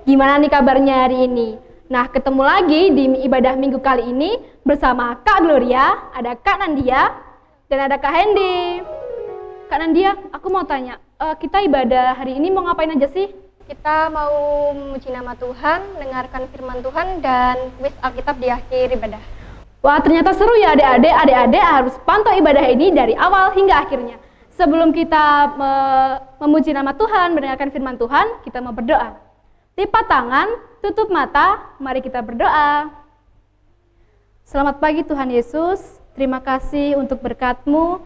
Gimana nih kabarnya hari ini? Nah, ketemu lagi di ibadah minggu kali ini bersama Kak Gloria, ada Kak Nandia, dan ada Kak Hendy. Kak Nandia, aku mau tanya, kita ibadah hari ini mau ngapain aja sih? Kita mau memuji nama Tuhan, mendengarkan firman Tuhan, dan kuis Alkitab di akhir ibadah. Wah, ternyata seru ya adik-adik. Adik-adik harus pantau ibadah ini dari awal hingga akhirnya. Sebelum kita memuji nama Tuhan, mendengarkan firman Tuhan, kita mau berdoa. Lipat tangan, tutup mata, mari kita berdoa. Selamat pagi Tuhan Yesus, terima kasih untuk berkat-Mu,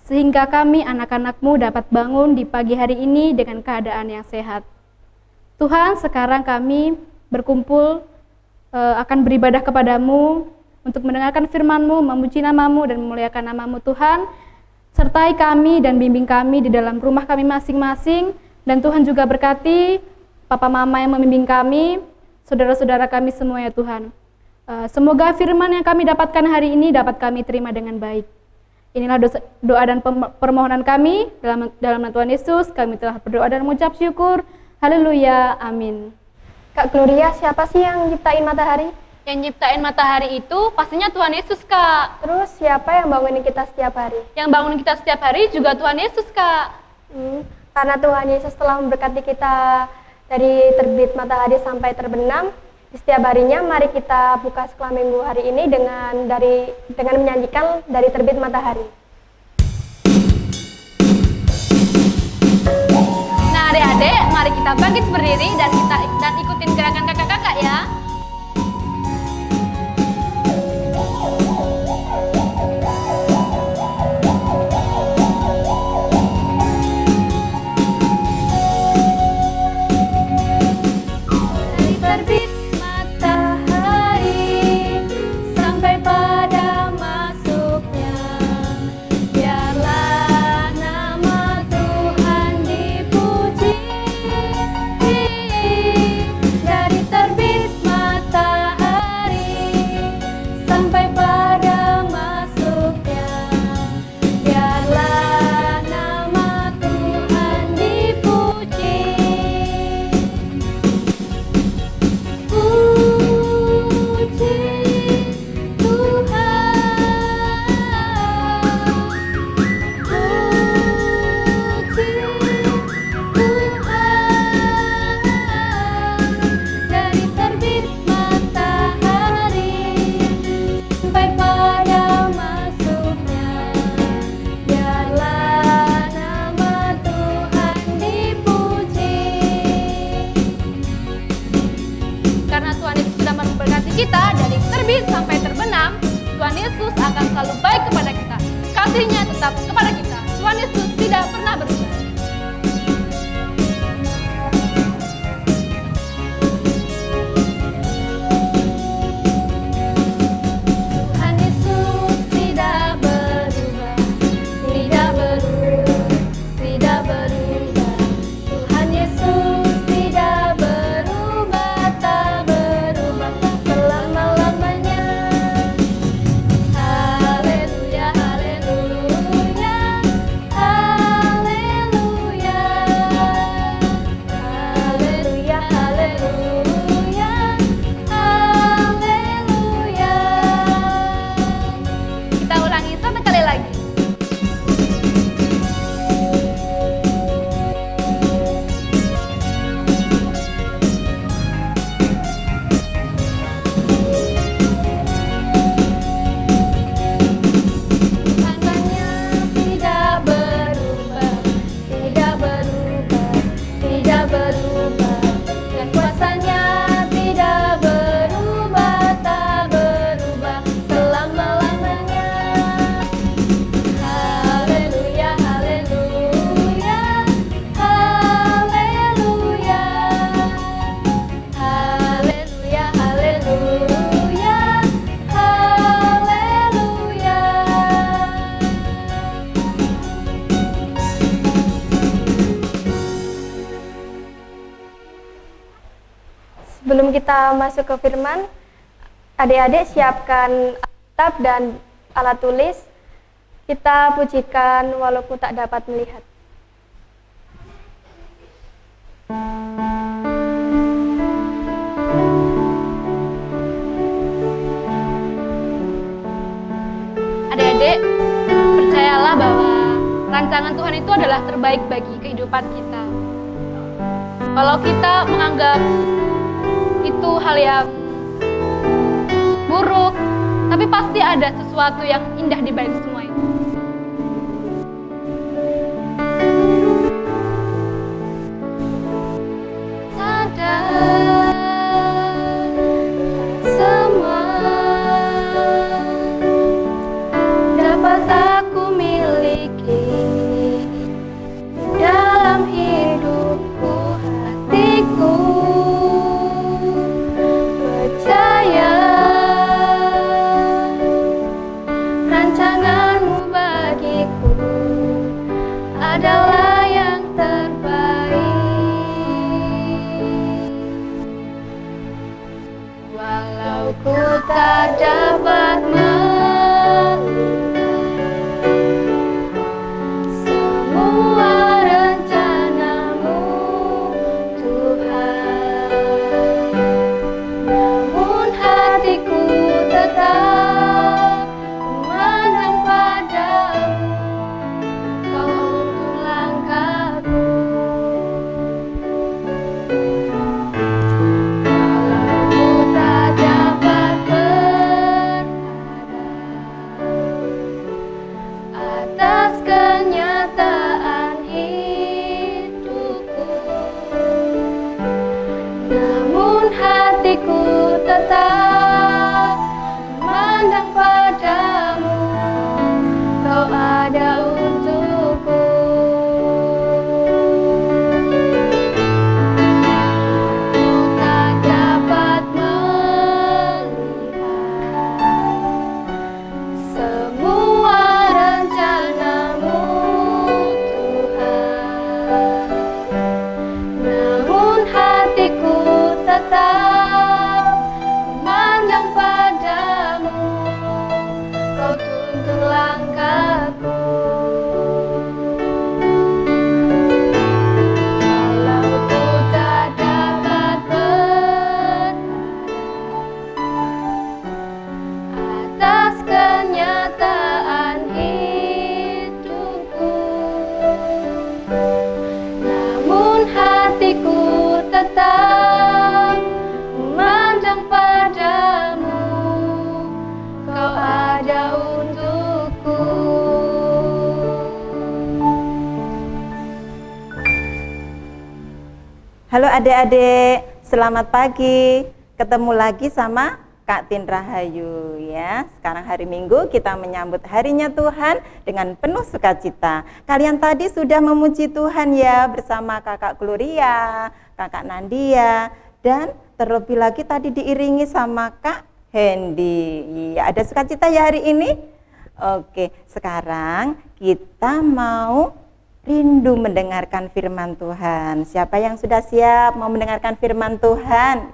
sehingga kami anak-anak-Mu dapat bangun di pagi hari ini dengan keadaan yang sehat. Tuhan, sekarang kami berkumpul akan beribadah kepadamu, untuk mendengarkan firman-Mu, memuji nama-Mu, dan memuliakan nama-Mu Tuhan. Sertai kami dan bimbing kami di dalam rumah kami masing-masing, dan Tuhan juga berkati Papa Mama yang membimbing kami, saudara-saudara kami semua ya Tuhan. Semoga firman yang kami dapatkan hari ini dapat kami terima dengan baik. Inilah doa dan permohonan kami, dalam nama Tuhan Yesus, kami telah berdoa dan mengucap syukur. Haleluya, amin. Kak Gloria, siapa sih yang nyiptain matahari? Yang nyiptain matahari itu pastinya Tuhan Yesus, Kak. Terus siapa yang bangunin kita setiap hari? Yang bangunin kita setiap hari juga Tuhan Yesus, Kak. Karena Tuhan Yesus telah memberkati kita dari terbit matahari sampai terbenam, di setiap harinya mari kita buka sekolah minggu hari ini dengan menyanyikan dari terbit matahari. Nah adik-adik, mari kita bangkit berdiri dan ikutin gerakan kakak-kakak ya. Kita dari terbit sampai terbenam, Tuhan Yesus akan selalu baik kepada kita. Kasih-Nya tetap kepada kita. Tuhan Yesus tidak pernah berubah. Tuhan Yesus tidak berubah, tidak berubah, tidak berubah. Tuhan Yesus tidak berubah, tak berubah. Haleluya, haleluya, Sebelum kita masuk ke firman, adik-adik siapkan Alkitab dan alat tulis. Kita pujikan walaupun tak dapat melihat. adik-adik, percayalah bahwa rancangan Tuhan itu adalah terbaik bagi kehidupan kita. Kalau kita menganggap itu hal yang buruk, tapi pasti ada sesuatu yang indah di balik semua itu. Sadar semua dapat aku miliki dalam hidupku, hatiku percaya rancanganmu bagiku adalah yang terbaik. Walau ku tak dapat melihat semua rencanamu, Tuhan, namun hatiku tetap memandang padamu, Kau tuntun langkahku. Walau ku tak dapat berharap atas kenyataan hidupku, namun hatiku tetap memandang padamu, Kau ada untukku. Ku tak dapat melihat semua rencanamu, Tuhan, namun hatiku tetap memandang padamu, Kau tuntun langkahku. Walau ku tak dapat berharap atas kenyataan hidupku, namun hatiku tetap memandang padamu, Kau ada untukku. Halo adik-adik, selamat pagi. Ketemu lagi sama Kak Tin Rahayu ya. Sekarang hari Minggu kita menyambut harinya Tuhan dengan penuh sukacita. Kalian tadi sudah memuji Tuhan ya bersama Kakak Gloria, Kakak Nandia, dan terlebih lagi tadi diiringi sama Kak Hendy. Iya, ada sukacita ya hari ini? Oke, sekarang kita mau rindu mendengarkan firman Tuhan. Siapa yang sudah siap mau mendengarkan firman Tuhan?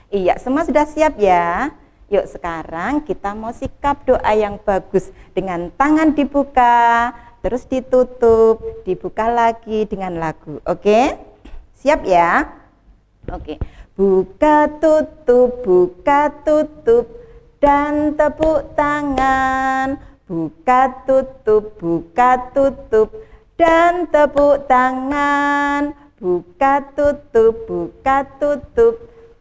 Iya, semua sudah siap ya. Yuk sekarang kita mau sikap doa yang bagus dengan tangan dibuka, terus ditutup, dibuka lagi dengan lagu. Oke? Siap ya? Oke. Buka tutup dan tepuk tangan. Buka tutup dan tepuk tangan. Buka tutup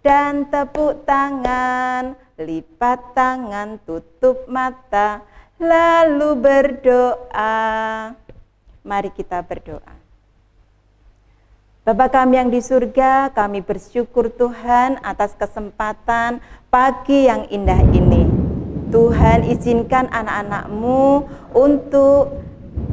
dan tepuk tangan. Lipat tangan, tutup mata, lalu berdoa. Mari kita berdoa. Bapa kami yang di surga, kami bersyukur Tuhan atas kesempatan pagi yang indah ini. Tuhan izinkan anak-anak-Mu untuk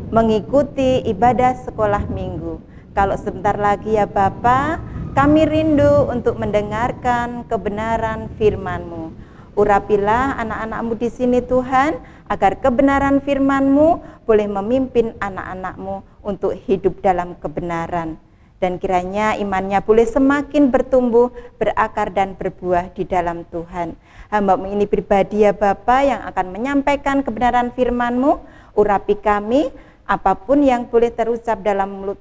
mengikuti ibadah sekolah minggu. Kalau sebentar lagi ya Bapa, kami rindu untuk mendengarkan kebenaran firman-Mu. Urapilah anak-anak-Mu di sini Tuhan, agar kebenaran firman-Mu boleh memimpin anak-anak-Mu untuk hidup dalam kebenaran. Dan kiranya imannya boleh semakin bertumbuh, berakar dan berbuah di dalam Tuhan. Hamba-Mu ini pribadi ya Bapa yang akan menyampaikan kebenaran firman-Mu, urapi kami, apapun yang boleh terucap dalam mulut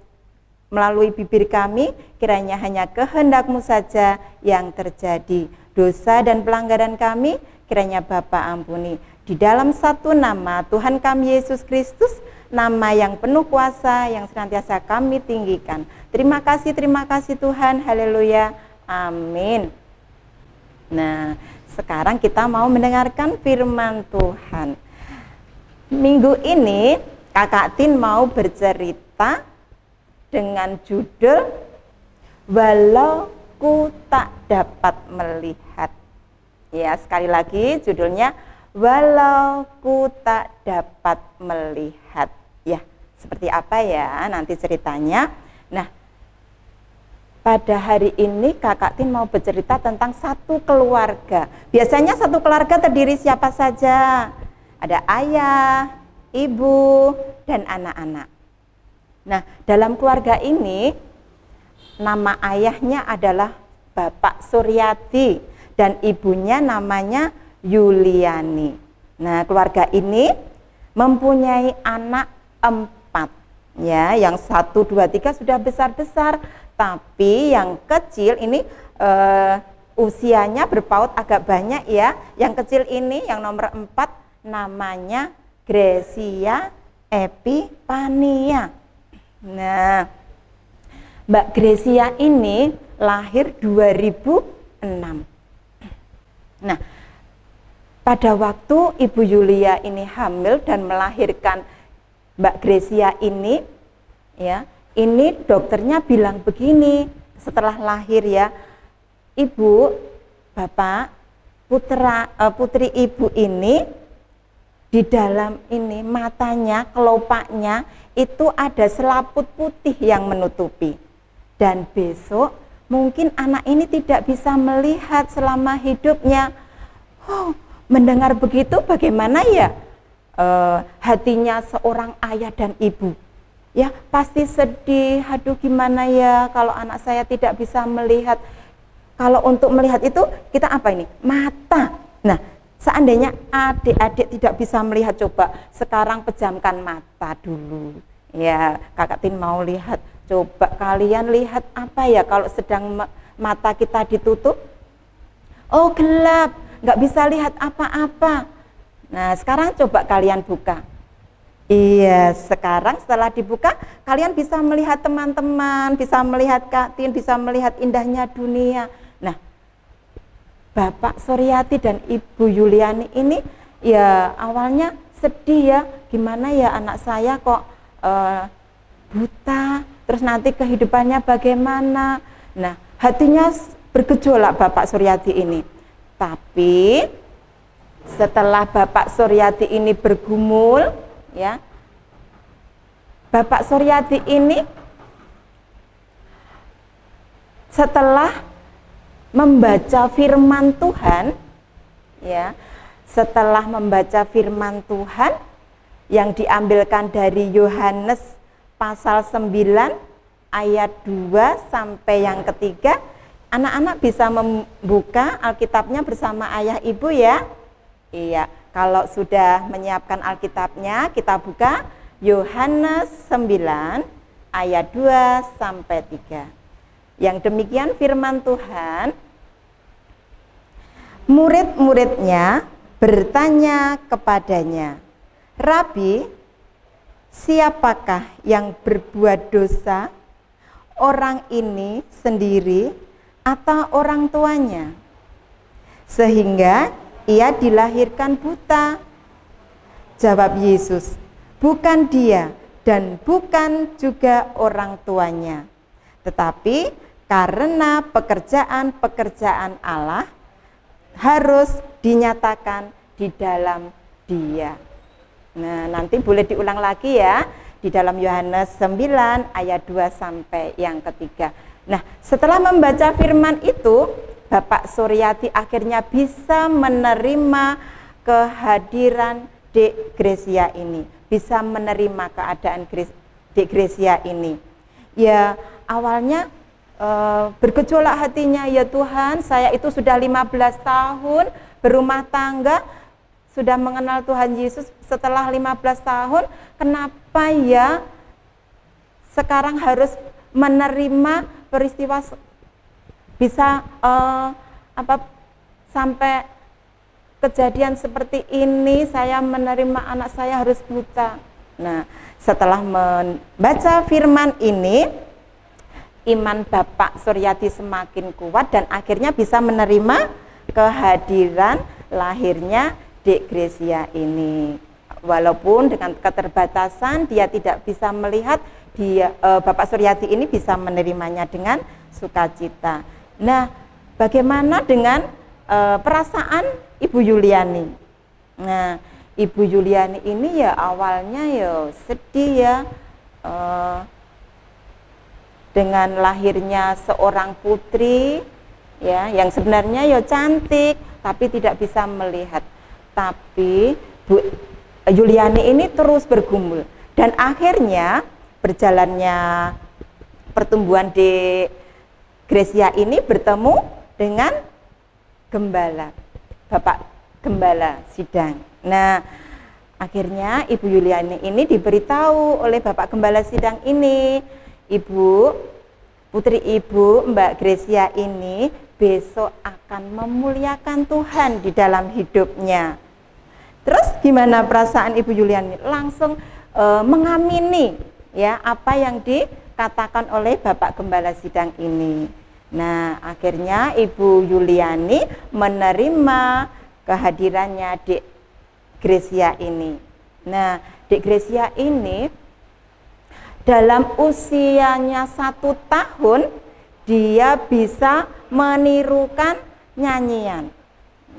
melalui bibir kami, kiranya hanya kehendak-Mu saja yang terjadi. Dosa dan pelanggaran kami, kiranya Bapa ampuni. di dalam satu nama Tuhan kami Yesus Kristus, nama yang penuh kuasa yang senantiasa kami tinggikan. Terima kasih Tuhan, haleluya, amin. Nah, sekarang kita mau mendengarkan firman Tuhan. Minggu ini Kakak Tin mau bercerita dengan judul Walau Ku Tak Dapat Melihat. Ya, sekali lagi judulnya Walau Ku Tak Dapat Melihat. Ya, seperti apa ya nanti ceritanya. Nah, pada hari ini Kakak Tin mau bercerita tentang satu keluarga. Biasanya satu keluarga terdiri siapa saja? Ada ayah, ibu, dan anak-anak. Nah, dalam keluarga ini nama ayahnya adalah Bapak Suryati dan ibunya namanya Yuliani. Nah, keluarga ini mempunyai anak 4. Ya, yang 1, 2, 3 sudah besar-besar, tapi yang kecil ini usianya berpaut agak banyak ya. Yang kecil ini yang nomor 4 namanya Gracia Epifania. Nah, Mbak Gracia ini lahir 2006. Nah, pada waktu Ibu Yulia ini hamil dan melahirkan Mbak Gracia ini, ya, ini dokternya bilang begini setelah lahir ya, Ibu, Bapak, putri Ibu ini di dalam ini matanya, kelopaknya itu ada selaput putih yang menutupi. Dan besok mungkin anak ini tidak bisa melihat selama hidupnya. Oh, mendengar begitu bagaimana ya hatinya seorang ayah dan ibu? Ya, pasti sedih. Aduh, gimana ya kalau anak saya tidak bisa melihat. Kalau untuk melihat itu kita apa ini? Mata. Nah, seandainya adik-adik tidak bisa melihat, coba sekarang pejamkan mata dulu. Ya, Kakak Tin mau lihat. Coba kalian lihat apa ya kalau sedang mata kita ditutup? Oh, gelap, nggak bisa lihat apa-apa. Nah, sekarang coba kalian buka. Iya, sekarang setelah dibuka, kalian bisa melihat teman-teman, bisa melihat Kak Tin, bisa melihat indahnya dunia. Nah, Bapak Suryati dan Ibu Yuliani ini ya awalnya sedih ya, gimana ya anak saya kok buta, terus nanti kehidupannya bagaimana. Nah, hatinya bergejolak Bapak Suryati ini. Tapi setelah Bapak Suryati ini bergumul, ya, Bapak Suryati ini setelah membaca firman Tuhan, ya, setelah membaca firman Tuhan yang diambilkan dari Yohanes pasal 9 ayat 2 sampai yang ketiga, anak-anak bisa membuka Alkitabnya bersama ayah ibu ya. Iya, kalau sudah menyiapkan Alkitabnya, kita buka Yohanes 9 ayat 2 sampai 3. Yang demikian firman Tuhan. Murid-muridnya bertanya kepadanya, Rabi, siapakah yang berbuat dosa, orang ini sendiri atau orang tuanya, sehingga ia dilahirkan buta? Jawab Yesus, bukan dia dan bukan juga orang tuanya, tetapi karena pekerjaan-pekerjaan Allah harus dinyatakan di dalam dia. Nah, nanti boleh diulang lagi ya, di dalam Yohanes 9 ayat 2 sampai yang ketiga. Nah, setelah membaca firman itu, Bapak Suryati akhirnya bisa menerima kehadiran Dek Gracia ini, bisa menerima keadaan Dek Gracia ini. Ya, awalnya bergejolak hatinya, ya Tuhan, saya itu sudah 15 tahun berumah tangga, sudah mengenal Tuhan Yesus setelah 15 tahun, kenapa ya sekarang harus menerima peristiwa bisa sampai kejadian seperti ini, saya menerima anak saya harus buta. Nah, setelah membaca firman ini, iman Bapak Suryati semakin kuat dan akhirnya bisa menerima kehadiran lahirnya Dek Gracia ini. Walaupun dengan keterbatasan dia tidak bisa melihat, Bapak Suryati ini bisa menerimanya dengan sukacita. Nah, bagaimana dengan perasaan Ibu Yuliani? Nah, Ibu Yuliani ini ya awalnya ya sedih ya, dengan lahirnya seorang putri ya yang sebenarnya ya cantik tapi tidak bisa melihat. Tapi Bu Yuliani ini terus bergumul dan akhirnya berjalannya pertumbuhan di Gracia ini bertemu dengan gembala, Bapak Gembala Sidang. Nah, akhirnya Ibu Yuliani ini diberitahu oleh Bapak Gembala Sidang ini, putri Ibu Mbak Gracia ini besok akan memuliakan Tuhan di dalam hidupnya. Terus gimana perasaan Ibu Yuliani? Langsung mengamini ya apa yang dikatakan oleh Bapak Gembala Sidang ini. Nah, akhirnya Ibu Yuliani menerima kehadirannya Dek Gracia ini. Nah, Dek Gracia ini dalam usianya 1 tahun dia bisa menirukan nyanyian,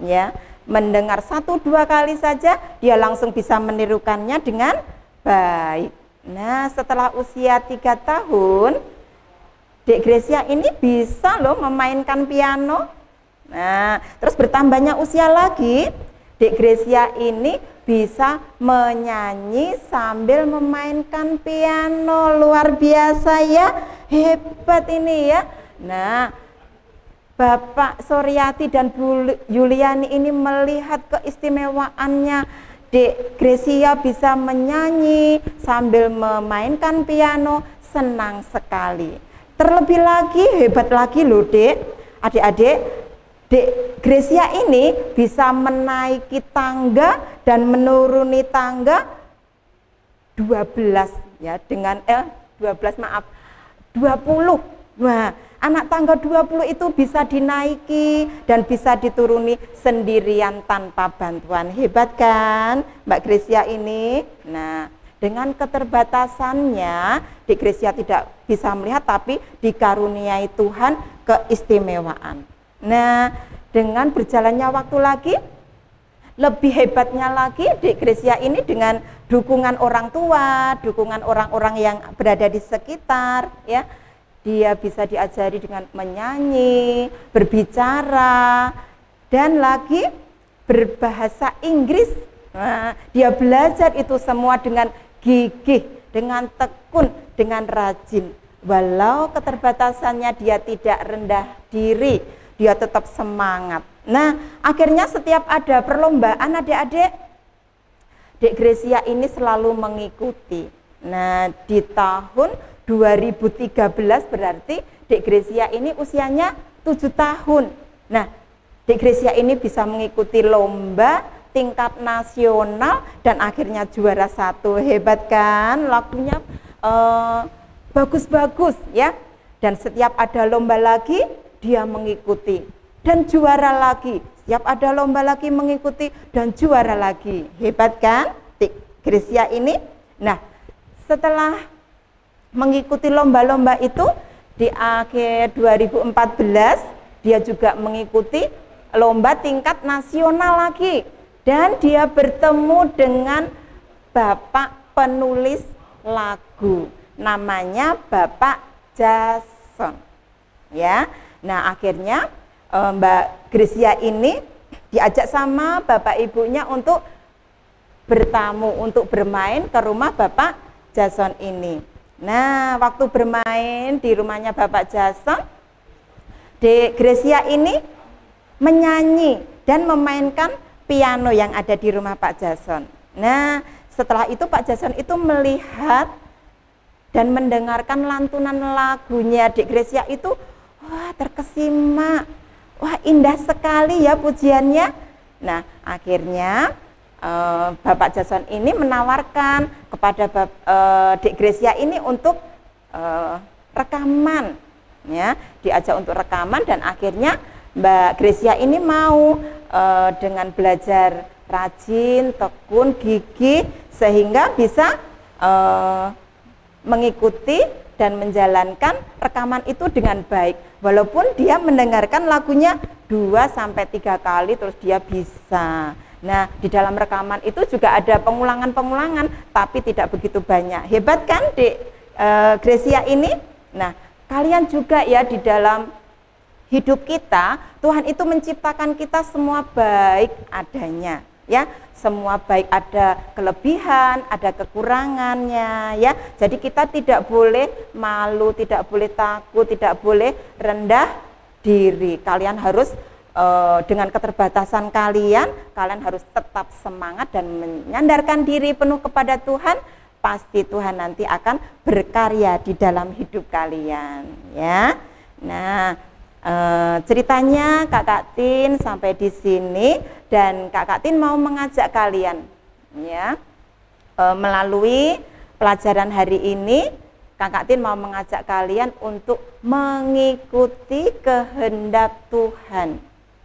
ya, mendengar 1-2 kali saja dia langsung bisa menirukannya dengan baik. Nah, setelah usia 3 tahun Dek Gracia ini bisa loh memainkan piano. Nah, terus bertambahnya usia lagi, Dek Gracia ini bisa menyanyi sambil memainkan piano. Luar biasa ya, hebat ini ya. Nah, Bapak Suryati dan Bu Yuliani ini melihat keistimewaannya Dek Gracia bisa menyanyi sambil memainkan piano, senang sekali. Terlebih lagi, hebat lagi loh Dek, adik-adik, Dek Gracia ini bisa menaiki tangga dan menuruni tangga 20. Nah, anak tangga 20 itu bisa dinaiki dan bisa dituruni sendirian tanpa bantuan. Hebat kan Mbak Gracia ini? Nah, dengan keterbatasannya Dek Gracia tidak bisa melihat tapi dikaruniai Tuhan keistimewaan. Nah, dengan berjalannya waktu lagi, lebih hebatnya lagi Dek Gracia ini dengan dukungan orang tua, dukungan orang-orang yang berada di sekitar, ya, dia bisa diajari dengan menyanyi, berbicara, dan lagi berbahasa Inggris. Nah, dia belajar itu semua dengan gigih, dengan tekun, dengan rajin. Walau keterbatasannya dia tidak rendah diri, dia tetap semangat. Nah, akhirnya setiap ada perlombaan adik-adik, Dek Gracia ini selalu mengikuti. Nah, di tahun 2013 berarti Dek Gracia ini usianya 7 tahun. Nah, Dek Gracia ini bisa mengikuti lomba tingkat nasional dan akhirnya juara 1. Hebat kan? Waktunya bagus-bagus ya. Dan setiap ada lomba lagi dia mengikuti dan juara lagi. Setiap ada lomba lagi mengikuti dan juara lagi. Hebat kan Dek Gracia ini? Nah, setelah mengikuti lomba-lomba itu di akhir 2014 dia juga mengikuti lomba tingkat nasional lagi. Dan dia bertemu dengan Bapak penulis lagu, namanya Bapak Jason. Ya, nah akhirnya Mbak Gracia ini diajak sama bapak ibunya untuk bertamu, untuk bermain ke rumah Bapak Jason ini. Nah, waktu bermain di rumahnya Bapak Jason, Dek Gracia ini menyanyi dan memainkan piano yang ada di rumah Pak Jason. Nah, setelah itu Pak Jason itu melihat dan mendengarkan lantunan lagunya Dek Gracia itu, wah terkesima, wah indah sekali ya pujiannya. Nah, akhirnya Bapak Jason ini menawarkan kepada Dek Gracia ini untuk rekaman, ya, diajak untuk rekaman, dan akhirnya Mbak Gracia ini mau dengan belajar rajin, tekun, gigih, sehingga bisa mengikuti dan menjalankan rekaman itu dengan baik. Walaupun dia mendengarkan lagunya 2-3 kali terus dia bisa. Nah, di dalam rekaman itu juga ada pengulangan-pengulangan, tapi tidak begitu banyak. Hebat kan Dek Gracia ini? Nah, kalian juga ya, di dalam hidup kita, Tuhan itu menciptakan kita semua baik adanya. Ya, semua baik, ada kelebihan, ada kekurangannya, ya. Jadi kita tidak boleh malu, tidak boleh takut, tidak boleh rendah diri. Kalian harus dengan keterbatasan kalian harus tetap semangat dan menyandarkan diri penuh kepada Tuhan. Pasti Tuhan nanti akan berkarya di dalam hidup kalian, ya. Nah, ceritanya Kakak Tin sampai di sini, dan Kakak Tin mau mengajak kalian, ya, melalui pelajaran hari ini, Kakak Tin mau mengajak kalian untuk mengikuti kehendak Tuhan,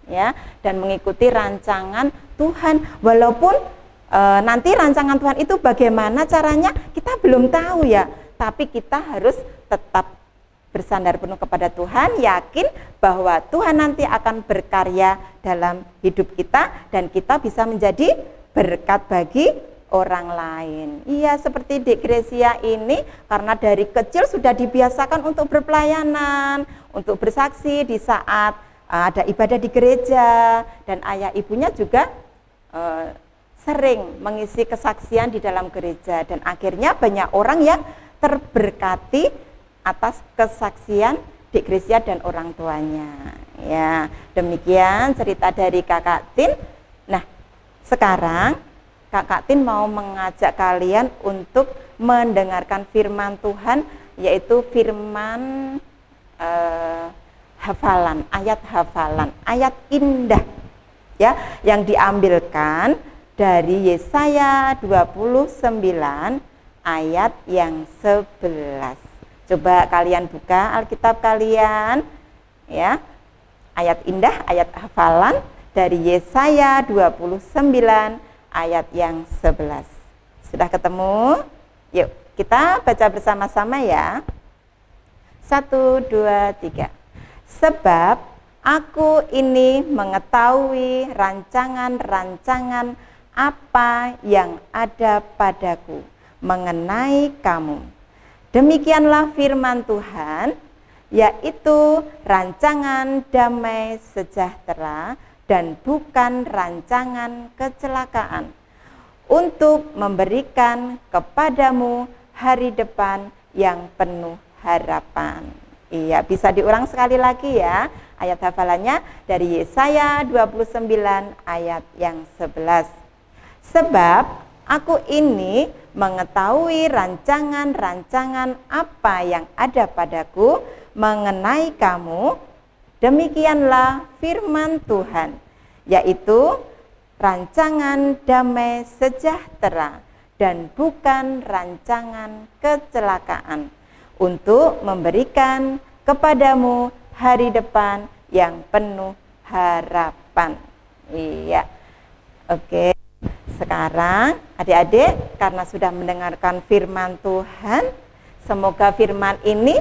ya, dan mengikuti rancangan Tuhan. Walaupun nanti rancangan Tuhan itu bagaimana caranya kita belum tahu, ya, tapi kita harus tetap bersandar penuh kepada Tuhan, yakin bahwa Tuhan nanti akan berkarya dalam hidup kita dan kita bisa menjadi berkat bagi orang lain. Iya, seperti Dek Gracia ini, karena dari kecil sudah dibiasakan untuk berpelayanan, untuk bersaksi di saat ada ibadah di gereja, dan ayah ibunya juga sering mengisi kesaksian di dalam gereja, dan akhirnya banyak orang yang terberkati atas kesaksian Dek Gracia dan orang tuanya. Ya, demikian cerita dari Kakak Tin. Nah, sekarang Kakak Tin mau mengajak kalian untuk mendengarkan firman Tuhan, yaitu firman hafalan, ayat indah, ya, yang diambilkan dari Yesaya 29 ayat yang 11. Coba kalian buka Alkitab kalian, ya. Ayat indah, ayat hafalan dari Yesaya 29 ayat yang 11. Sudah ketemu? Yuk, kita baca bersama-sama ya. 1, 2, 3. Sebab aku ini mengetahui rancangan-rancangan apa yang ada padaku mengenai kamu. Demikianlah firman Tuhan, yaitu rancangan damai sejahtera dan bukan rancangan kecelakaan, untuk memberikan kepadamu hari depan yang penuh harapan. Iya, bisa diulang sekali lagi ya, ayat hafalannya dari Yesaya 29 ayat yang 11. Sebab aku ini mengetahui rancangan-rancangan apa yang ada padaku mengenai kamu, demikianlah firman Tuhan, yaitu rancangan damai sejahtera dan bukan rancangan kecelakaan, untuk memberikan kepadamu hari depan yang penuh harapan. Iya, oke. Sekarang adik-adik, karena sudah mendengarkan firman Tuhan, semoga firman ini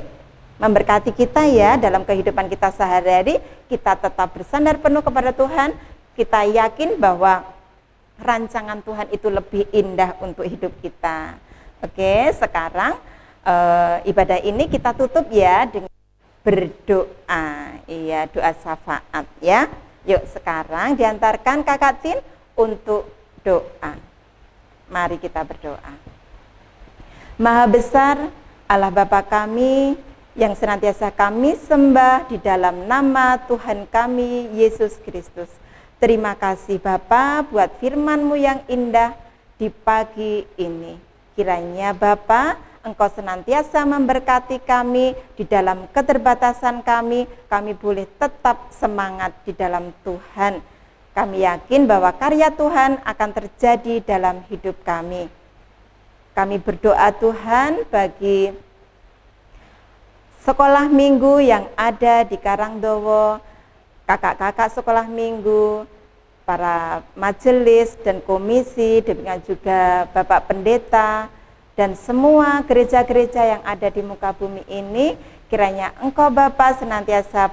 memberkati kita ya dalam kehidupan kita sehari-hari. Kita tetap bersandar penuh kepada Tuhan. Kita yakin bahwa rancangan Tuhan itu lebih indah untuk hidup kita. Oke, sekarang ibadah ini kita tutup ya dengan berdoa. Iya, doa syafaat ya. Yuk, sekarang diantarkan Kakak Tin untuk doa. Mari kita berdoa. Maha besar Allah Bapa kami, yang senantiasa kami sembah di dalam nama Tuhan kami Yesus Kristus. Terima kasih Bapa buat firman-Mu yang indah di pagi ini. Kiranya Bapa, Engkau senantiasa memberkati kami di dalam keterbatasan kami boleh tetap semangat di dalam Tuhan. Kami yakin bahwa karya Tuhan akan terjadi dalam hidup kami. Kami berdoa Tuhan bagi sekolah minggu yang ada di Karangdowo, kakak-kakak sekolah minggu, para majelis dan komisi, demikian juga Bapak Pendeta, dan semua gereja-gereja yang ada di muka bumi ini, kiranya Engkau Bapa senantiasa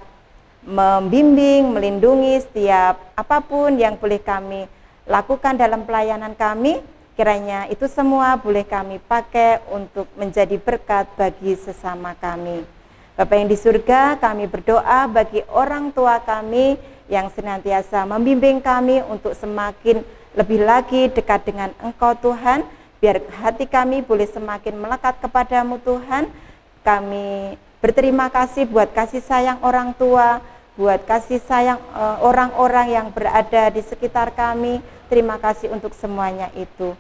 membimbing, melindungi setiap apapun yang boleh kami lakukan dalam pelayanan kami, kiranya itu semua boleh kami pakai untuk menjadi berkat bagi sesama kami. Bapa yang di surga, kami berdoa bagi orang tua kami yang senantiasa membimbing kami untuk semakin lebih lagi dekat dengan Engkau Tuhan, biar hati kami boleh semakin melekat kepadamu Tuhan. Kami berterima kasih buat kasih sayang orang tua, buat kasih sayang orang-orang yang berada di sekitar kami. Terima kasih untuk semuanya itu.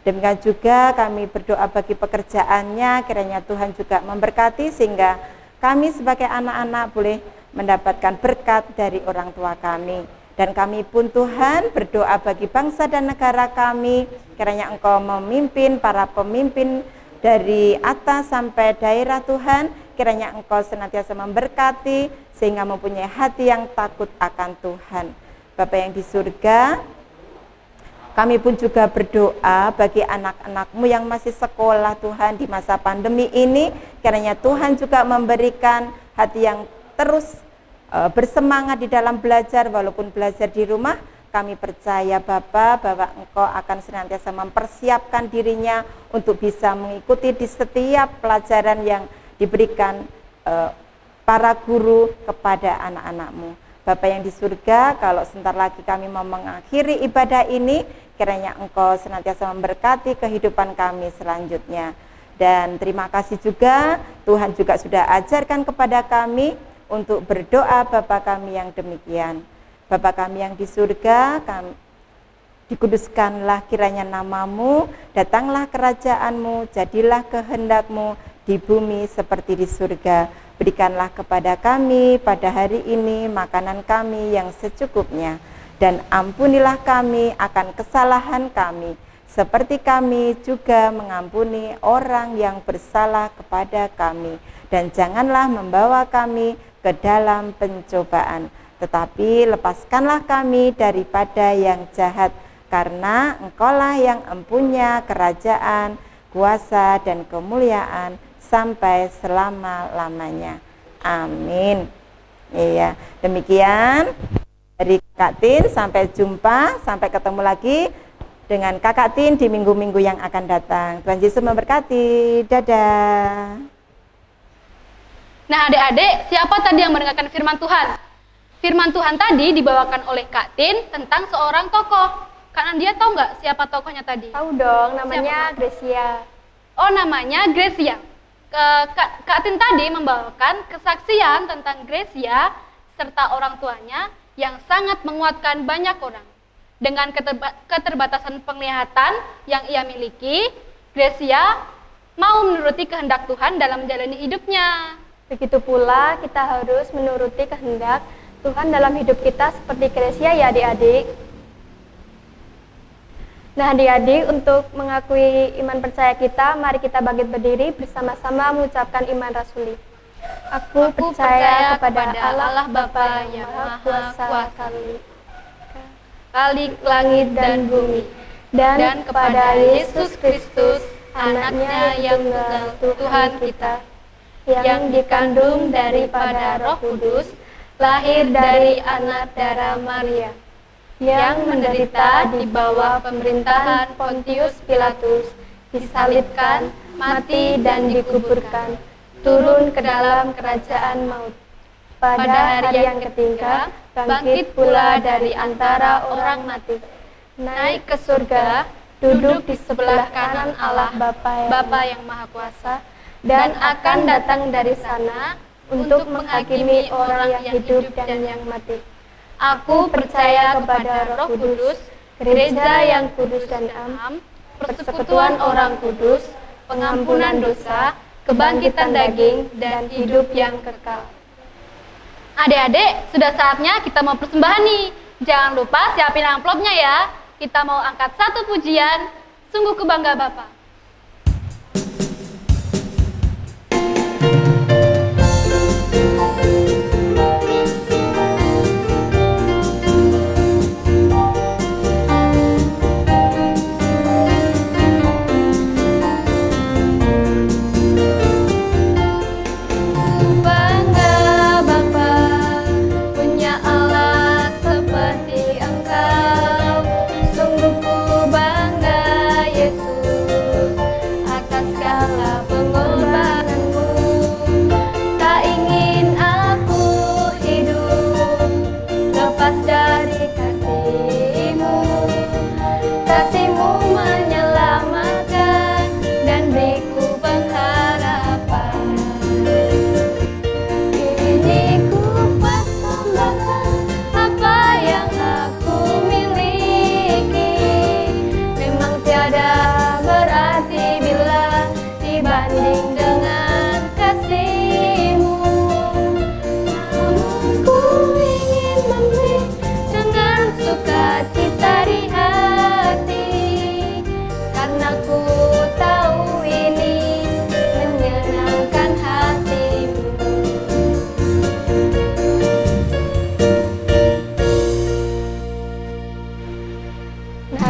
Demikian juga kami berdoa bagi pekerjaannya, kiranya Tuhan juga memberkati sehingga kami sebagai anak-anak boleh mendapatkan berkat dari orang tua kami. Dan kami pun Tuhan berdoa bagi bangsa dan negara kami, kiranya Engkau memimpin para pemimpin dari atas sampai daerah Tuhan, kiranya Engkau senantiasa memberkati sehingga mempunyai hati yang takut akan Tuhan. Bapa yang di surga, kami pun juga berdoa bagi anak-anak-Mu yang masih sekolah Tuhan di masa pandemi ini, kiranya Tuhan juga memberikan hati yang terus bersemangat di dalam belajar, walaupun belajar di rumah. Kami percaya Bapa bahwa Engkau akan senantiasa mempersiapkan dirinya untuk bisa mengikuti di setiap pelajaran yang diberikan para guru kepada anak-anak-Mu. Bapa yang di surga, kalau sebentar lagi kami mau mengakhiri ibadah ini, kiranya Engkau senantiasa memberkati kehidupan kami selanjutnya. Dan terima kasih juga, Tuhan juga sudah ajarkan kepada kami untuk berdoa Bapa kami yang demikian. Bapa kami yang di surga, dikuduskanlah kiranya nama-Mu, datanglah kerajaan-Mu, jadilah kehendak-Mu di bumi seperti di surga. Berikanlah kepada kami pada hari ini makanan kami yang secukupnya, dan ampunilah kami akan kesalahan kami, seperti kami juga mengampuni orang yang bersalah kepada kami. Dan janganlah membawa kami ke dalam pencobaan, tetapi lepaskanlah kami daripada yang jahat, karena Engkaulah yang empunya kerajaan, kuasa, dan kemuliaan sampai selama-lamanya. Amin. Iya, demikian dari Kak Tin. Sampai jumpa, sampai ketemu lagi dengan Kakak Tin di minggu-minggu yang akan datang. Tuhan Yesus memberkati. Dadah. Nah adik-adik, siapa tadi yang mendengarkan firman Tuhan? Firman Tuhan tadi dibawakan oleh Kak Tin tentang seorang tokoh. Karena dia tahu nggak siapa tokohnya tadi? Tahu dong, namanya Gracia. Oh, namanya Gracia. Kak Tin tadi membawakan kesaksian tentang Gracia serta orang tuanya yang sangat menguatkan banyak orang. Dengan keterbatasan penglihatan yang ia miliki, Gracia mau menuruti kehendak Tuhan dalam menjalani hidupnya. Begitu pula kita harus menuruti kehendak Tuhan dalam hidup kita seperti Gracia ya adik-adik. Nah adik-adik, untuk mengakui iman percaya kita, mari kita bangkit berdiri bersama-sama mengucapkan iman rasuli. Aku percaya kepada Allah Bapa yang Maha Kuasa, Khalik langit dan bumi, dan kepada Yesus Kristus, Anaknya yang tunggal Tuhan kita, yang dikandung daripada Roh Kudus, lahir dari anak darah Maria, yang menderita di bawah pemerintahan Pontius Pilatus, disalibkan, mati dan dikuburkan, turun ke dalam kerajaan maut. Pada hari yang ketiga, bangkit pula dari antara orang mati, naik ke surga, duduk di sebelah kanan Allah Bapa yang Maha Kuasa, dan akan datang dari sana untuk menghakimi orang yang hidup dan yang mati. Aku percaya kepada Roh Kudus, gereja yang kudus dan am, persekutuan orang kudus, pengampunan dosa, kebangkitan daging, dan hidup yang kekal. Adik-adik, sudah saatnya kita mau persembahan nih. Jangan lupa siapin amplopnya ya. Kita mau angkat satu pujian, Sungguh Ku Bangga Bapa.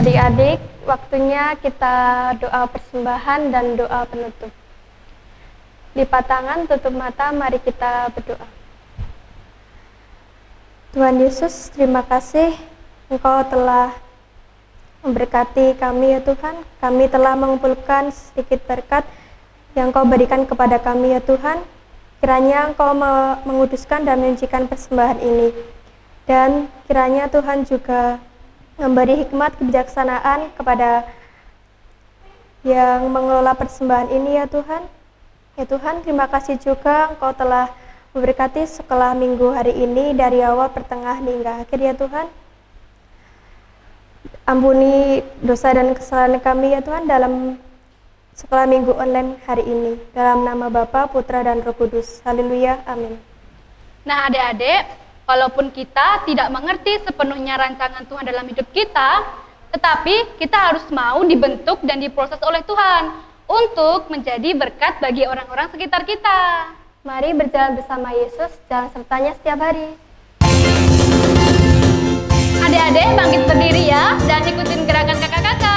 Adik-adik, waktunya kita doa persembahan dan doa penutup. Lipat tangan, tutup mata, mari kita berdoa. Tuhan Yesus, terima kasih Engkau telah memberkati kami ya Tuhan. Kami telah mengumpulkan sedikit berkat yang Engkau berikan kepada kami ya Tuhan. Kiranya Engkau menguduskan dan menyucikan persembahan ini. Dan kiranya Tuhan juga memberi hikmat kebijaksanaan kepada yang mengelola persembahan ini ya Tuhan. Ya Tuhan, terima kasih juga Engkau telah memberkati sekolah minggu hari ini dari awal, pertengahan hingga akhir ya Tuhan. Ampuni dosa dan kesalahan kami ya Tuhan dalam sekolah minggu online hari ini. Dalam nama Bapa, Putra, dan Roh Kudus. Haleluya, amin. Nah adik-adik, walaupun kita tidak mengerti sepenuhnya rancangan Tuhan dalam hidup kita, tetapi kita harus mau dibentuk dan diproses oleh Tuhan untuk menjadi berkat bagi orang-orang sekitar kita. Mari berjalan bersama Yesus, jalan sertanya setiap hari. Adik-adik bangkit berdiri ya, dan ikutin gerakan kakak-kakak.